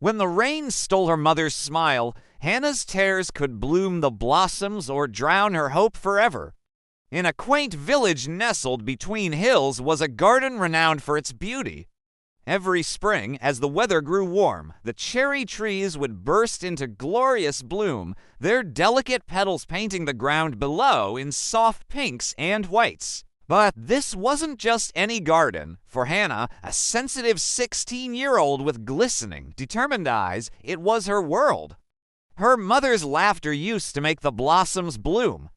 When the rain stole her mother's smile, Hannah's tears could bloom the blossoms or drown her hope forever. In a quaint village nestled between hills was a garden renowned for its beauty. Every spring, as the weather grew warm, the cherry trees would burst into glorious bloom, their delicate petals painting the ground below in soft pinks and whites. But this wasn't just any garden. For Hannah, a sensitive 16-year-old with glistening, determined eyes, it was her world. Her mother's laughter used to make the blossoms bloom.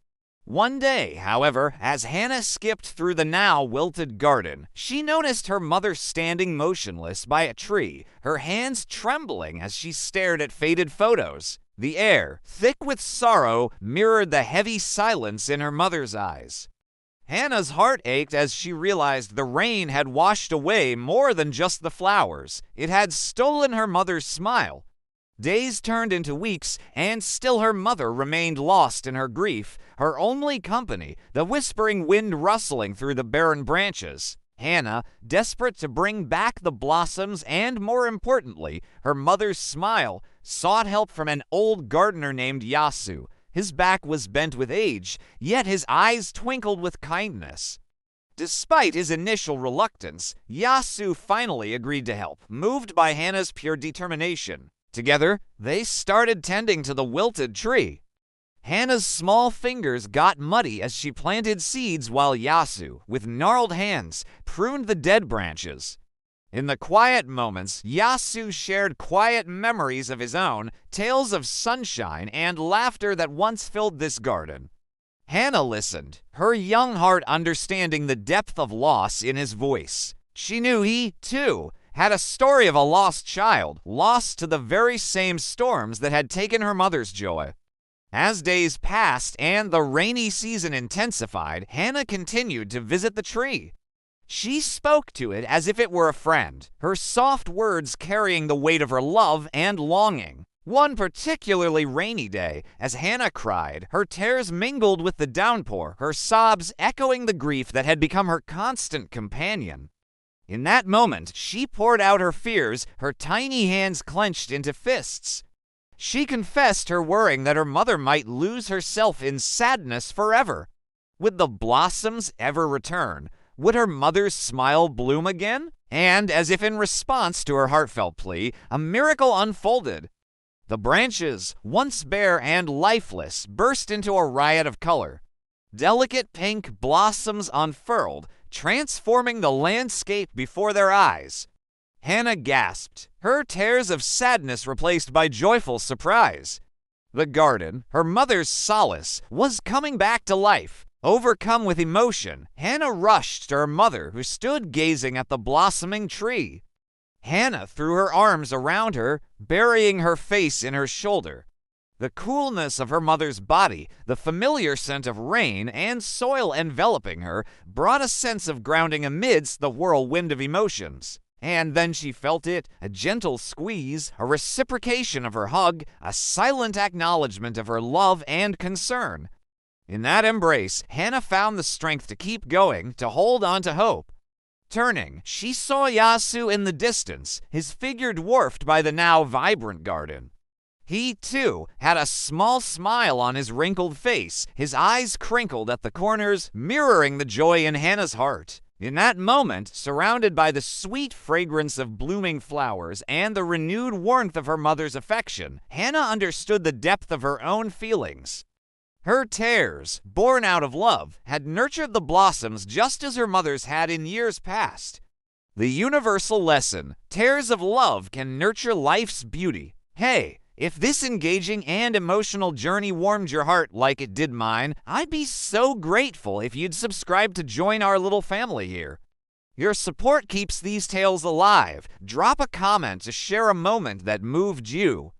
One day, however, as Hannah skipped through the now wilted garden, she noticed her mother standing motionless by a tree, her hands trembling as she stared at faded photos. The air, thick with sorrow, mirrored the heavy silence in her mother's eyes. Hannah's heart ached as she realized the rain had washed away more than just the flowers. It had stolen her mother's smile. Days turned into weeks, and still her mother remained lost in her grief, her only company, the whispering wind rustling through the barren branches. Hannah, desperate to bring back the blossoms and, more importantly, her mother's smile, sought help from an old gardener named Yasu. His back was bent with age, yet his eyes twinkled with kindness. Despite his initial reluctance, Yasu finally agreed to help, moved by Hannah's pure determination. Together, they started tending to the wilted tree. Hannah's small fingers got muddy as she planted seeds while Yasu, with gnarled hands, pruned the dead branches. In the quiet moments, Yasu shared quiet memories of his own, tales of sunshine and laughter that once filled this garden. Hannah listened, her young heart understanding the depth of loss in his voice. She knew he, too, had a story of a lost child, lost to the very same storms that had taken her mother's joy. As days passed and the rainy season intensified, Hannah continued to visit the tree. She spoke to it as if it were a friend, her soft words carrying the weight of her love and longing. One particularly rainy day, as Hannah cried, her tears mingled with the downpour, her sobs echoing the grief that had become her constant companion. In that moment, she poured out her fears, her tiny hands clenched into fists. She confessed her worrying that her mother might lose herself in sadness forever. Would the blossoms ever return? Would her mother's smile bloom again? And, as if in response to her heartfelt plea, a miracle unfolded. The branches, once bare and lifeless, burst into a riot of color. Delicate pink blossoms unfurled, transforming the landscape before their eyes. Hannah gasped, her tears of sadness replaced by joyful surprise. The garden, her mother's solace, was coming back to life. Overcome with emotion, Hannah rushed to her mother, who stood gazing at the blossoming tree. Hannah threw her arms around her, burying her face in her shoulder. The coolness of her mother's body, the familiar scent of rain and soil enveloping her, brought a sense of grounding amidst the whirlwind of emotions. And then she felt it, a gentle squeeze, a reciprocation of her hug, a silent acknowledgement of her love and concern. In that embrace, Hannah found the strength to keep going, to hold on to hope. Turning, she saw Yasu in the distance, his figure dwarfed by the now vibrant garden. He, too, had a small smile on his wrinkled face, his eyes crinkled at the corners, mirroring the joy in Hannah's heart. In that moment, surrounded by the sweet fragrance of blooming flowers and the renewed warmth of her mother's affection, Hannah understood the depth of her own feelings. Her tears, born out of love, had nurtured the blossoms just as her mother's had in years past. The universal lesson, tears of love can nurture life's beauty. Hey, if this engaging and emotional journey warmed your heart like it did mine, I'd be so grateful if you'd subscribe to join our little family here. Your support keeps these tales alive. Drop a comment to share a moment that moved you.